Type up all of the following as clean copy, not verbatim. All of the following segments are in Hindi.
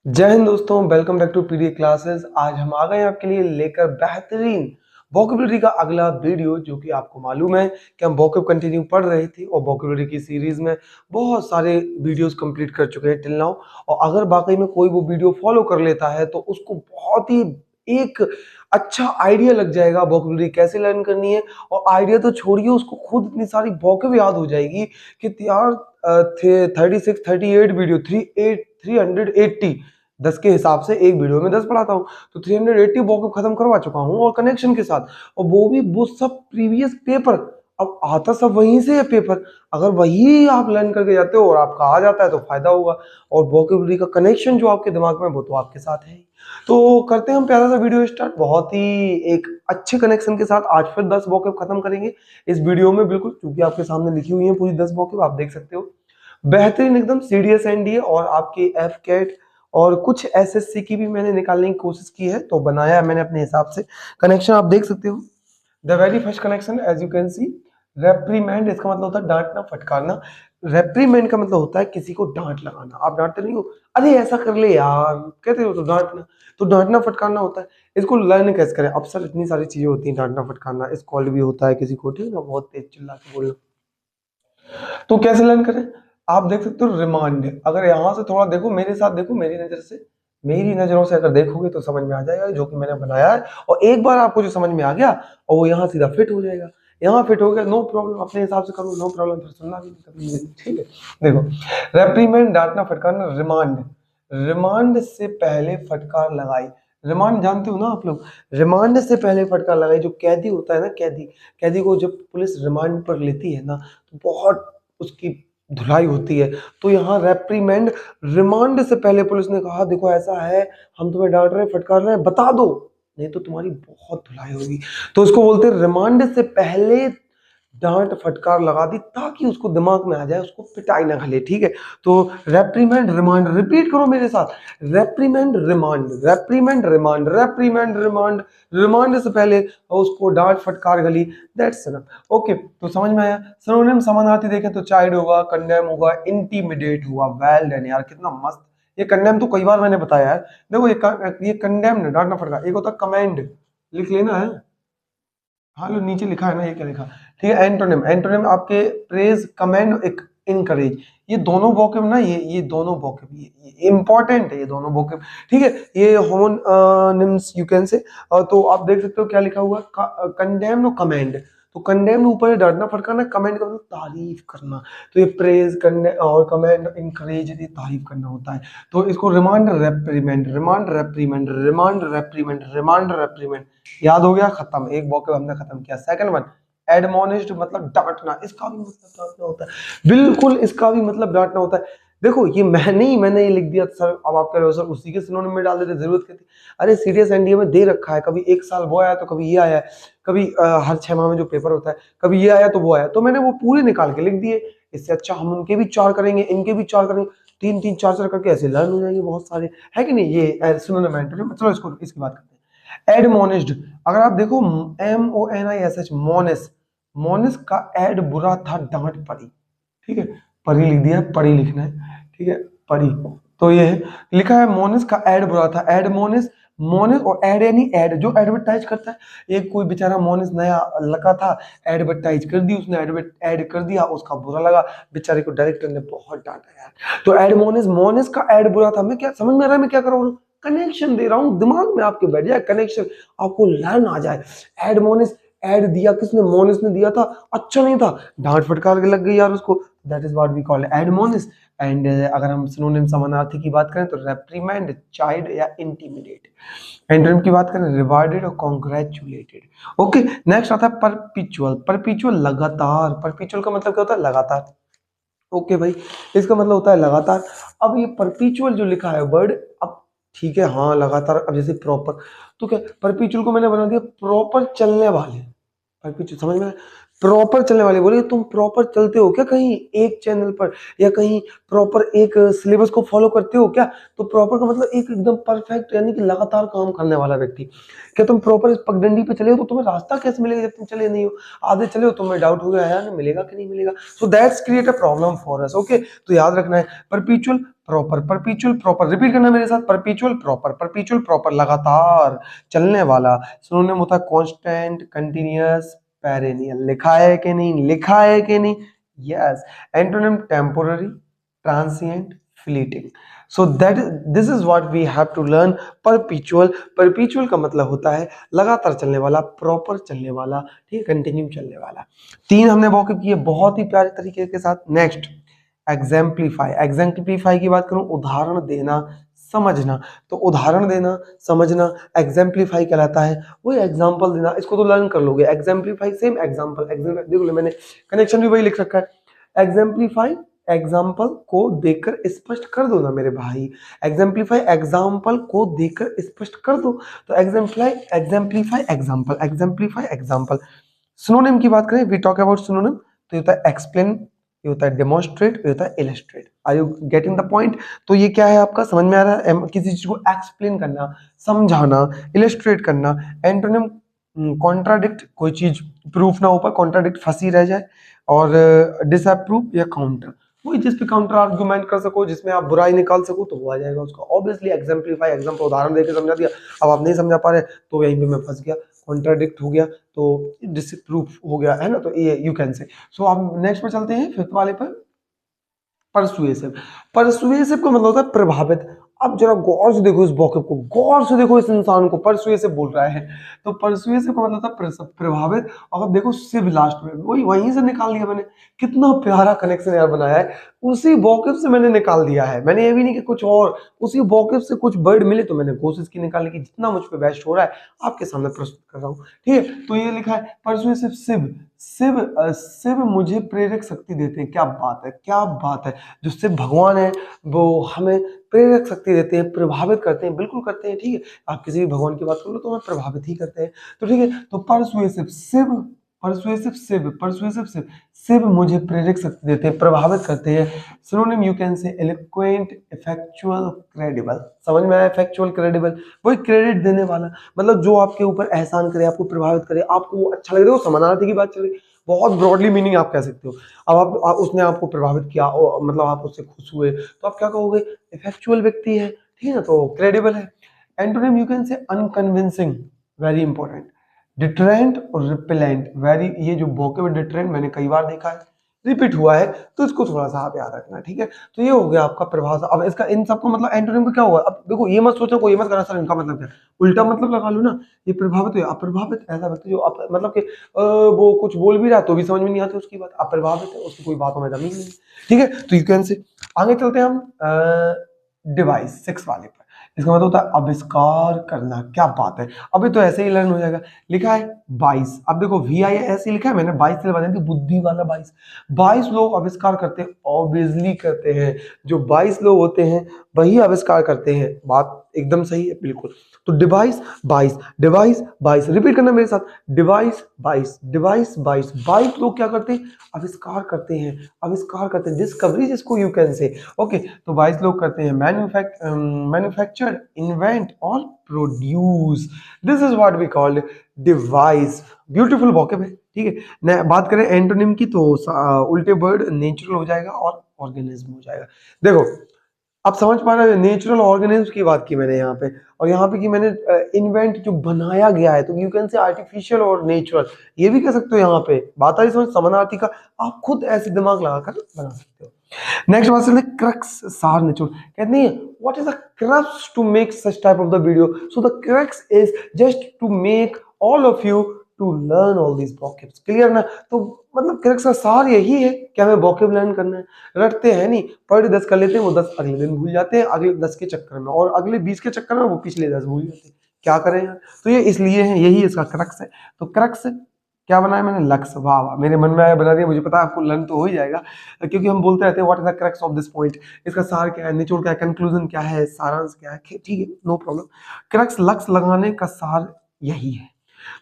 जय हिंद दोस्तों, welcome back to PD classes. आज हम आ गए हैं आपके लिए लेकर बेहतरीन वोकैबुलरी का अगला वीडियो। जो कि आपको मालूम है कि हम वोकैब कंटिन्यू पढ़ रहे थे और वोकैबुलरी की सीरीज में बहुत सारे वीडियोस कंप्लीट कर चुके हैं टिल नाउ। और अगर वाकई में कोई वो वीडियो फॉलो कर लेता है तो उसको बहुत ही एक अच्छा आइडिया लग जाएगा वोकैबुलरी कैसे लर्न करनी है। और आइडिया तो छोड़िए, उसको खुद इतनी सारी वोकैब याद हो जाएगी कि यार थे 36 38 वीडियो 380 10 के हिसाब से एक वीडियो में 10 पढ़ाता हूँ, तो 380 वॉकअप खत्म करवा चुका हूँ और कनेक्शन के साथ। और वो सब प्रीवियस पेपर। अब आता सब वहीं से है पेपर। अगर वही आप लर्न करके जाते हो और आपका आ जाता है तो फायदा होगा। और वोकैबुलरी का कनेक्शन जो आपके दिमाग में वो तो आपके साथ है ही। तो करते हैं हम प्यारा सा वीडियो स्टार्ट बहुत ही एक अच्छे कनेक्शन के साथ। आज फिर 10 वॉकअप खत्म करेंगे इस वीडियो में, बिल्कुल क्योंकि आपके सामने लिखी हुई है पूरी 10 वॉकअप, आप देख सकते हो। बेहतरीन एकदम सीडीएस एनडीए और आपकी एफ कैट और कुछ एसएससी की भी मैंने निकालने की कोशिश की है, तो बनाया है मैंने अपने हिसाब से। कनेक्शन आप देख सकते हो। The very first connection as you can see, reprimand इसका मतलब होता है डांटना फटकारना। रेप्रीमेंड का मतलब होता है किसी को डांट लगाना। आप डांटते नहीं हो, अरे ऐसा कर ले यार, कहते हो तो डांटना। तो डांटना फटकारना होता है। इसको लर्न कैसे करें? अब सर इतनी सारी चीजें होती हैं, डांटना फटकारना स्कॉल्ड भी होता है किसी को, ठीक है ना, बहुत तेज चिल्ला के बोलना। तो कैसे लर्न करें? आप देख सकते हो रिमांड। अगर यहां से थोड़ा देखो, मेरे साथ देखो, मेरी नजर से, मेरी नजरों से अगर देखोगे तो समझ में आ जाएगा जो कि मैंने बनाया है। और एक बार आपको जो समझ में आ गया और वो यहाँ सीधा फिट हो जाएगा। यहाँ फिट हो गया, नो प्रॉब्लम, अपने हिसाब से करो, नो प्रॉब्लम, फिर सुनना भी नहीं कभी नहीं, ठीक है। देखो, रेप्रीमेंड डांटना फटकारना, रिमांड। रिमांड से पहले फटकार लगाई। रिमांड जानते हो ना आप लोग? रिमांड से पहले फटकार लगाई। जो कैदी होता है ना, कैदी, कैदी को जब पुलिस रिमांड पर लेती है ना, तो बहुत उसकी धुलाई होती है। तो यहाँ रेप्रीमेंड, रिमांड से पहले पुलिस ने कहा देखो ऐसा है, हम तुम्हें डांट रहे हैं, फटकार रहे हैं, बता दो, नहीं तो तुम्हारी बहुत धुलाई होगी। तो इसको बोलते हैं रिमांड से पहले डांट फटकार लगा दी, ताकि उसको दिमाग में आ जाए, उसको पिटाई ना खले, ठीक है। तो रेप्रीमेंड रिमांड, रिपीट करो मेरे साथ, रेप्रीमेंड रिमांड, रेप्रीमेंड रिमांड, रेप्रीमेंड रिमांड। रिमांड से पहले उसको डांट फटकार गली, दैट्स इनफ। ओके, तो समझ में आया। सिनोनिम समानार्थी देखें तो चाइल्ड होगा, कंडेम होगा, इंटीमिडेट हुआ। वेल डन यार, कितना मस्त। ये कंडेम तो कई बार मैंने बताया है। देखो ये कंडेम डांट ना फटकार, एक होता कमेंड, लिख लेना है। हाँ लो, नीचे लिखा है ना, ये क्या लिखा? ठीक है, एंटोनिम, एंटोनिम आपके प्रेज, कमेंड, एक इनकरेज। ये दोनों वोकैब ना, ये दोनों वोकैब ये इंपॉर्टेंट है, ये दोनों वोकैब, ठीक है। ये होमोनिम्स यू कैन से। तो आप देख सकते हो क्या लिखा हुआ, कंडेम और कमेंड। तो कंडेम ऊपर डांटना फटकारना, कमेंड का मतलब तारीफ करना। तो ये प्रेज कंडे और कमेंड इनकरेज, ये तारीफ करना होता है। तो इसको रिमांड रेप्रीमेंड, रिमांड रेप्रीमेंड, रिमांड रेप्रीमेंड, रिमांड रेप्रीमेंड। याद हो गया, खत्म, एक वोकैब हमने खत्म किया। सेकंड वन, एडमोनिश्ड मतलब डांटना। इसका भी मतलब डांटना होता है, बिल्कुल इसका भी मतलब डांटना होता है। देखो ये मैंने ये लिख दिया सर, अब आप कह रहे हो सर उसी के सिनोनिम में डाल देते, जरूरत क्या थी? अरे सीरियस एनडीए में दे रखा है, कभी एक साल वो आया तो कभी ये आया है, कभी हर 6 माह में जो पेपर होता है कभी ये आया तो वो आया, तो मैंने वो पूरे निकाल के लिख दिए। इससे अच्छा हम उनके भी 4 करेंगे, इनके भी 4 करेंगे, 3 3 4 4 करके ऐसे लर्न हो जाएंगे बहुत सारे, है कि नहीं? ये सिनोनिम एंटोनिम। चलो इसको इसकी बात करते हैं। एडमोनिश्ड, अगर आप देखो, MONISH, मोनिस, मोनिस का एड बुरा था, डांट पड़ी, ठीक है। परी लिख दिया, पड़ी लिखना है, ठीक है, पड़ी। तो ये है, लिखा है मोनिस का एड बुरा था, एड मोनिस। मोनिस और एड यानी एड जो एडवर्टाइज करता है। एक कोई बेचारा मोनिस नया लगा था, एडवर्टाइज कर दी उसने, एड कर दिया, उसका बुरा लगा, बेचारे को डायरेक्टर ने बहुत डांटा यार। तो एड मोनिस, मोनिस का एड बुरा था। मैं क्या समझ में आ रहा है मैं क्या कर रहा हूँ? कनेक्शन दे रहा हूँ, दिमाग में आपके बैठ जाए कनेक्शन, आपको लर्न आ जाए। एडमोनिस, ऐड दिया किसने? मोनिस ने दिया था, अच्छा नहीं था, डांट फटकार के लग गई यार उसको, that is what we call admonish. And अगर हम सिनोनिम समानार्थी की बात करें तो रेप्रीमेंड, चाइल्ड या इंटीमिडेट। एंटोनिम की बात करें रिवार्डेड और कॉन्ग्रेचुलेटेड। ओके, नेक्स्ट आता है परपिचुअल। परपिचुअल लगातार, परपिचुअल का मतलब क्या होता है? लगातार। ओके भाई, इसका मतलब होता है लगातार। अब ये परपीचुअल जो लिखा है वर्ड, अब ठीक है, हाँ लगातार, अब जैसे प्रॉपर, तो क्या परपीचुअल को मैंने बना दिया प्रॉपर चलने वाले। परपीचुअल समझ में? प्रॉपर चलने वाले, बोलिए तुम प्रॉपर चलते हो क्या कहीं एक चैनल पर, या कहीं प्रॉपर एक सिलेबस को फॉलो करते हो क्या? तो प्रॉपर का मतलब एक एकदम परफेक्ट, यानी कि लगातार काम करने वाला व्यक्ति। क्या तुम प्रॉपर पगडंडी पे चले हो तो तुम्हें रास्ता कैसे मिलेगा जब तुम चले नहीं हो? आधे चले हो, तुम्हें डाउट हो गया यार मिलेगा कि नहीं मिलेगा। So that's create a problem for us. Okay, तो याद रखना है परपीचुअल प्रॉपर, परपीचुअल प्रॉपर, रिपीट करना मेरे साथ, परपीचुअल प्रॉपर, परपीचुअल प्रॉपर, लगातार चलने वाला। सिनोनिम होता है कांस्टेंट, कंटीन्यूअस, पेरेनियल। लिखा है कि नहीं, लिखा है कि नहीं, yes. Antonym temporary, transient, fleeting. So that this is what we have to learn. Perpetual, perpetual का मतलब होता है लगातार चलने वाला, प्रॉपर चलने वाला, ठीक है, कंटिन्यू चलने वाला। तीन हमने वॉकिब किए बहुत ही प्यारे तरीके के साथ। Next exemplify. एग्जाम्पलीफाई की बात करूं, उदाहरण देना, समझना। तो उदाहरण देना, समझना एग्जाम्पलीफाई कहलाता है। वही एग्जाम्पल देना, इसको तो लर्न कर लोगे। एग्जाम्पलीफाई सेम एग्जाम्पल, एग्जाम्पल देखो लो, मैंने कनेक्शन भी वही लिख रखा है। एग्जाम्पलीफाई एग्जाम्पल को देखकर स्पष्ट कर दो ना मेरे भाई। एग्जाम्पलीफाई एग्जाम्पल को देखकर स्पष्ट कर दो। तो exemplify, exemplify example, exemplify example. Synonym की बात करें, वी टॉक अबाउट सिनोनिम, तो ये होता है एक्सप्लेन, ये होता है डेमोन्स्ट्रेट, ये होता है illustrate. Are you getting the point? तो ये क्या है आपका, समझ में आ रहा है? किसी चीज को एक्सप्लेन करना, समझाना, इलस्ट्रेट करना। एंटोनिम कॉन्ट्राडिक्ट, कोई चीज प्रूफ ना हो पाए, कॉन्ट्राडिक्ट फंसी रह जाए। और डिसअप्रूव या काउंटर, वही जिस पे काउंटर आर्गुमेंट कर सको, जिसमें आप बुराई निकाल सको, तो वो आ जाएगा उसका। ऑब्वियसली एग्जाम्पलीफाई, एग्जाम्पल उदाहरण देकर समझा दिया, अब आप नहीं समझा पा रहे तो यहीं पे मैं फंस गया, कॉन्ट्राडिक्ट हो गया, तो डिसप्रूफ हो गया, है ना, तो ये यू कैन से। सो आप नेक्स्ट पे चलते हैं, फिफ्थ वाले पर, परसुएसिव। परसुएसिव का मतलब होता है प्रभावित। अब जरा गौर से देखो इस वॉकअप को, गौर से देखो इस इंसान को, परसुएसिव बोल रहा है। तो परसुएसिव का मतलब था प्रभावित। और अब देखो सिव लास्ट में, वही वहीं से निकाल लिया मैंने। कितना प्यारा कनेक्शन यार बनाया है, उसी वॉकअप से मैंने निकाल दिया है। मैंने ये भी नहीं कि कुछ और, उसी वॉकअप से कुछ वर्ड मिले तो मैंने कोशिश की निकालने की। जितना मुझ पे बेस्ट हो रहा है आपके सामने प्रस्तुत कर रहा हूँ, ठीक है। तो ये लिखा है परसुएसिव सिव, शिव मुझे प्रेरक शक्ति देते हैं। क्या बात है, क्या बात है। जो शिव भगवान है वो हमें प्रेरक शक्ति देते हैं, प्रभावित करते हैं, बिल्कुल करते हैं, ठीक है। आप किसी भी भगवान की बात कर लो तो हमें प्रभावित ही करते हैं, तो ठीक है। तो persuasive Shiv, persuasive Shiv, persuasive Shiv, Shiv मुझे प्रेरक शक्ति देते हैं, प्रभावित करते हैं। Synonym you can say eloquent, effectual, credible. समझ में आया? इफेक्चुअल, क्रेडिबल, वही क्रेडिट देने वाला, मतलब जो आपके ऊपर एहसान करे, आपको प्रभावित करे, आपको वो अच्छा लगे। वो समानार्थी की बात चल रही, बहुत ब्रॉडली मीनिंग आप कह सकते हो। अब आप उसने आपको प्रभावित किया, मतलब आप उससे खुश हुए, तो आप क्या कहोगे? इफेक्चुअल व्यक्ति है, ठीक है ना, तो क्रेडिबल है। एंटोनिम यू कैन से अनकन्विंसिंग, वेरी इंपॉर्टेंट। डिटरेंट और रिपेलेंट, वेरी, ये जो वोकेब डिटरेंट मैंने कई बार देखा है, रिपीट हुआ है, तो इसको थोड़ा सा आप याद रखना, ठीक है। तो ये हो गया आपका प्रभाव। अब इसका इन सबको मतलब एंटोनिम का क्या होगा? अब देखो, ये मत सोचो, कोई मत करना सर इनका मतलब क्या, उल्टा मतलब लगा लो ना। ये प्रभावित है, अप्रभावित, ऐसा व्यक्ति जो मतलब कि वो कुछ बोल भी रहा है तो भी समझ में नहीं आती उसकी बात, अप्रभावित है, उसकी कोई बातों में दम ही नहीं, ठीक है। तो यू कैन से आगे चलते हैं हम डिवाइस, सिक्स वाले पर। इसका मतलब होता है आविष्कार करना। क्या बात है, अभी तो ऐसे ही लर्न हो जाएगा। लिखा है 22, अब देखो VI ऐसे लिखा है मैंने, 22 से बना दी, बुद्धि वाला 22। 22 लोग आविष्कार करते हैं, ऑब्वियसली करते हैं। जो 22 लोग होते हैं वही आविष्कार करते हैं, बात एकदम सही है, बिल्कुल। तो डिवाइस 22, डिवाइस 22, रिपीट करना मेरे साथ, डिवाइस 22, डिवाइस 22। 22 लोग क्या करते हैं? आविष्कार करते हैं, आविष्कार करते हैं, डिस्कवरी जिसको यू कैन से, ओके। तो 22 लोग करते हैं मैन्युफैक्चर, इन्वेंट और produce. This is what we called device. Beautiful vocab है, ठीक है। न बात करें एंटोनिम की, तो उल्टे वर्ड नेचुरल हो जाएगा और ऑर्गेनिज्म हो जाएगा। देखो आप समझ पा रहे हो, नेचुरल ऑर्गेनिज्म की बात की मैंने यहाँ पे, और यहाँ पे की मैंने इन्वेंट, जो बनाया गया है, तो यू कैन से आर्टिफिशियल और नेचुरल, ये भी कह सकते हो। यहाँ पे बात आ रही समझ, समानार्थी का आप खुद ऐसे दिमाग लगाकर बना सकते हो। नेक्स्ट बात चलते क्रक्स, सार निचोड़। कहते हैं what is the crux to make such type of the video. So the crux is just to make all of you to learn all these vocabs. Clear ना? तो मतलब क्रक्स का सार यही है कि हमें वोकैब लर्न करना है। रटते हैं नहीं, पर 10 कर लेते हैं, वो 10 अगले दिन भूल जाते हैं, अगले 10 के चक्कर में, और अगले 20 के चक्कर में वो पिछले 10 भूल जाते हैं। क्या करें यार? तो ये इसलिए है, यही इसका क्रक्स है। तो क्रक्स क्या बनाया मैंने? लक्ष्य। वाह वाह, मेरे मन में आया बना दिया। मुझे पता है आपको लर्न तो हो ही जाएगा, क्योंकि हम बोलते रहते हैं what is the crux of this point. इसका सार क्या है, निचोड़ क्या है, कंक्लूजन क्या है, सारांश क्या है, ठीक है, नो प्रॉब्लम। क्रक्स, लक्ष्य लगाने का सार यही है।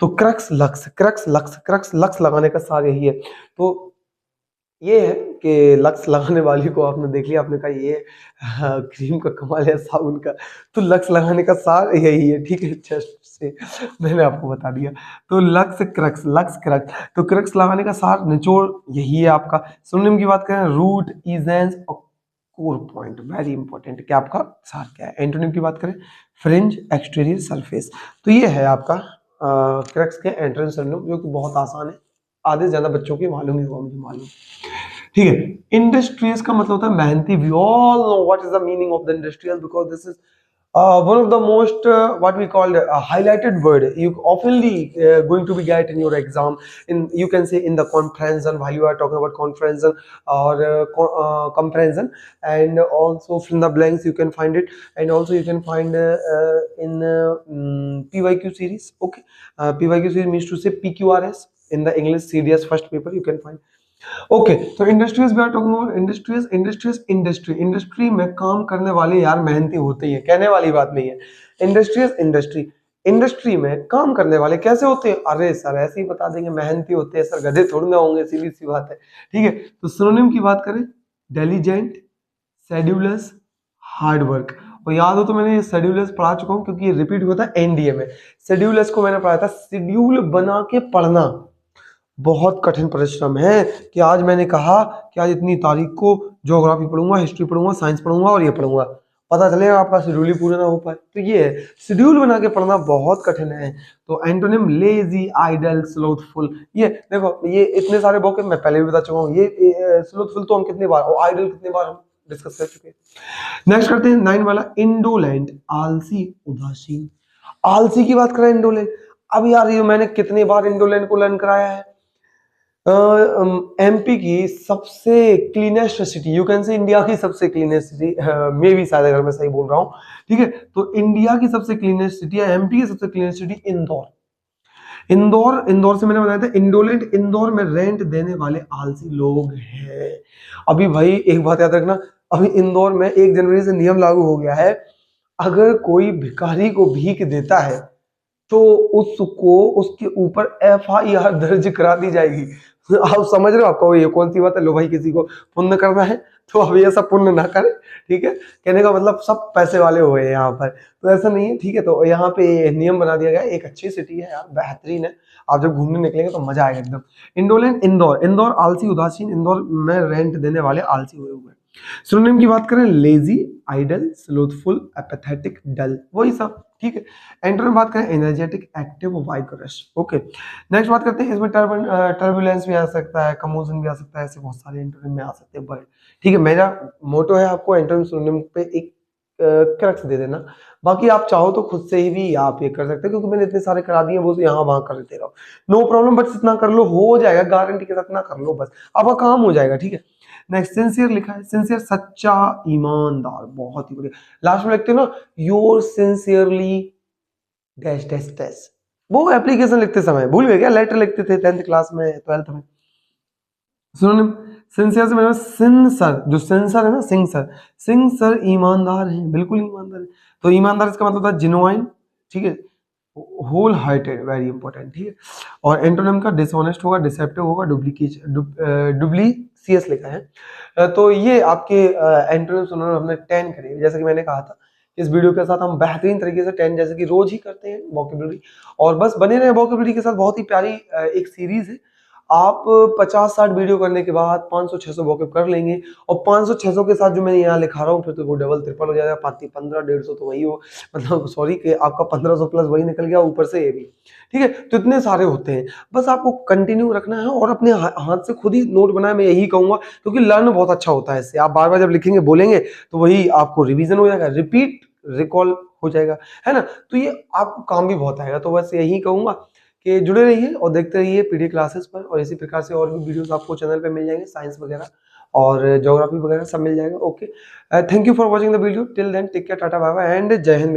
तो क्रक्स लक्ष्य, क्रक्स लक्ष्य, क्रक्स लक्ष्य लगाने का सार यही है। तो ये है कि लक्ष्य लगाने वाली को आपने देख लिया, आपने कहा ये क्रीम का कमाल है, साबुन का। तो लक्ष्य लगाने का सार यही है, ठीक है, जस्ट से मैंने आपको बता दिया। तो लक्ष्य क्रक्स, लक्ष्य क्रक्स, तो क्रक्स लगाने का सार निचोड़ यही है आपका। सिनोनिम की बात करें, रूट, इजेंस और कोर पॉइंट, वेरी इंपॉर्टेंट, कि आपका सार क्या है। एंटोनिम की बात करें, फ्रिंज, एक्सटीरियर सरफेस। तो ये है आपका क्रक्स के एंट्रेंस सिंड्रोम, जो कि बहुत आसान है, आधे से ज्यादा बच्चों की मालूम ही होगा, मुझे मालूम। ठीक है। इंडस्ट्रियस का मतलब होता है मेहनती। We all know what is the meaning of the industrial, because this is one of the most what we call highlighted word you oftenly going to be get in your exam, in you can say in the comprehension, while you are talking about comprehension or comprehension, and also fill in the blanks you can find it, and also you can find in PYQ series. Okay, PYQ series means to say PQRS in the English CDS first paper you can find. Okay, तो industries we are talking about industry में काम करने वाले यार मेहनती होते ही है, कहने वाली बात नहीं है। इंडस्ट्री में काम करने वाले कैसे होते हैं? अरे सर ऐसे ही बता देंगे, मेहनती होते हैं सर, गधे थोड़ी ना होंगे, सीधी सी बात है। ठीक है, तो सिनोनिम की बात करें, डिलिजेंट, शेड्यूलस, हार्ड वर्क। और याद हो तो मैंने शेड्यूलस पढ़ा चुका हूँ, क्योंकि ये रिपीट होता है एनडीए में। शेड्यूलस को मैंने पढ़ा था, शेड्यूल बना के पढ़ना बहुत कठिन परिश्रम है। कि आज मैंने कहा कि आज इतनी तारीख को ज्योग्राफी पढ़ूंगा, हिस्ट्री पढ़ूंगा, साइंस पढ़ूंगा और ये पढ़ूंगा, पता चलेगा आपका शेड्यूल ही पूरा ना हो पाए। तो ये है, शेड्यूल बना के पढ़ना बहुत कठिन है। तो एंटोनिम लेजी, आइडल, स्लोथफुल। ये देखो, ये इतने सारे वोकैब मैं पहले भी बता चुका हूँ। ये स्लोथफुल तो हम कितनी बार और आइडल कितनी बार हम डिस्कस कर चुके हैं। नेक्स्ट करते हैं 9 वाला, इंडोलेंट, आलसी, उदासीन। आलसी की बात करें, इंडोलेंट। अब यार ये मैंने कितनी बार इंडोलेंट को लर्न कराया है। एमपी की सबसे क्लीनेस्ट सिटी, यू कैन से इंडिया की सबसे क्लीनेस्ट सिटी, मे भी शायद, अगर मैं सही बोल रहा हूँ। ठीक है, तो इंडिया की सबसे क्लीनेस्ट सिटी है, एमपी की सबसे क्लीनेस्ट सिटी इंदौर। इंदौर से मैंने बताया था, इंडोलेंट, इंदौर में रेंट देने वाले आलसी लोग हैं। अभी भाई एक बात याद रखना, अभी इंदौर में 1 जनवरी से नियम लागू हो गया है, अगर कोई भिखारी को भीख देता है तो उसको उसके ऊपर FIR दर्ज करा दी जाएगी। आप समझ रहे हो, आपको ये कौन सी बात है? लो भाई, किसी को पुण्य करना है तो अभी ऐसा पुण्य ना करे। ठीक है, कहने का मतलब सब पैसे वाले हुए हैं यहाँ पर, तो ऐसा नहीं है। ठीक है, तो यहाँ पे नियम बना दिया गया। एक अच्छी सिटी है यार, बेहतरीन है, आप जब घूमने निकलेंगे तो मजा आएगा एकदम। इंडोलेंट, इंदौर आलसी, उदासीन, इंदौर में रेंट देने वाले आलसी हुए हुए। सिनोनिम की बात करें, लेजी, आइडल, स्लोथफुल, एपैथेटिक, डल, वही सब। ठीक है, एंटोनिम बात करें, एनर्जेटिक, एक्टिव, वाइगरस। ओके, नेक्स्ट बात करते हैं, इसमें टर्बुलेंस भी आ सकता है, कमोशन भी आ सकता है, ऐसे बहुत सारे एंटोनिम में आ सकते हैं। बट ठीक है, मेरा मोटो है आपको एंटोनिम सिनोनिम पे एक क्रक्स दे देना। बाकी आप चाहो तो खुद से ही भी आप ये कर सकते हो, क्योंकि मैंने इतने सारे करा दिए, वो यहाँ वहां कर दे रहा हूँ, नो प्रॉब्लम। बट इतना कर लो, हो जाएगा, गारंटी के साथ ना कर लो, बस आपका काम हो जाएगा। ठीक है, नेक्स्ट सिंसियर लिखा है, सिंसियर सच्चा, ईमानदार, बहुत ही बढ़िया। लास्ट में लिखते हो ना, your sincerely dash dash dash, वो एप्लीकेशन लिखते समय भूल गए क्या? लेटर लिखते थे 10th क्लास में, 12th में। सिनोनिम, सिंसियर से मतलब सिंसर, जो सेंसर है ना, सिंसर ईमानदार है, बिल्कुल ईमानदार है। तो ईमानदार इसका मतलब होता है जेन्युइन। ठीक है, होल हार्टेड, वेरी इंपॉर्टेंट। ठीक है, और एंटोनिम का डिसऑनेस्ट होगा, डिसेप्टिव होगा, डुप्लीसियस लिखा है। तो ये आपके एंटोनिम सिनोनिम हमने 10 करे। जैसे कि मैंने कहा था, इस वीडियो के साथ हम बेहतरीन तरीके से 10 जैसे कि रोज ही करते हैं वोकैबुलरी, और बस बने रहे वोकैबुलरी के साथ। बहुत ही प्यारी एक सीरीज है। आप 50-60 वीडियो करने के बाद 500-600 वोकैब कर लेंगे, और 500-600 के साथ जो मैं यहाँ लिखा रहा हूँ, फिर तो वो डबल ट्रिपल हो जाएगा। 1500-150 तो वही हो, मतलब सॉरी कि आपका 1500 प्लस वही निकल गया, ऊपर से ये भी। ठीक है, तो इतने सारे होते हैं, बस आपको कंटिन्यू रखना है और अपने हाथ से खुद ही नोट बनाए, मैं यही कहूंगा, क्योंकि लर्न बहुत अच्छा होता है इससे। आप बार बार जब लिखेंगे, बोलेंगे, तो वही आपको रिवीजन हो जाएगा, रिपीट रिकॉल हो जाएगा, है ना। तो ये आपको काम भी बहुत आएगा। तो बस यही कहूंगा कि जुड़े रहिए और देखते रहिए पीडी क्लासेस पर, और इसी प्रकार से और भी वीडियोस आपको चैनल पे मिल जाएंगे, साइंस वगैरह और ज्योग्राफी वगैरह सब मिल जाएगा। Okay, thank you for watching the video, till then take care, tata bye bye and जय हिंद।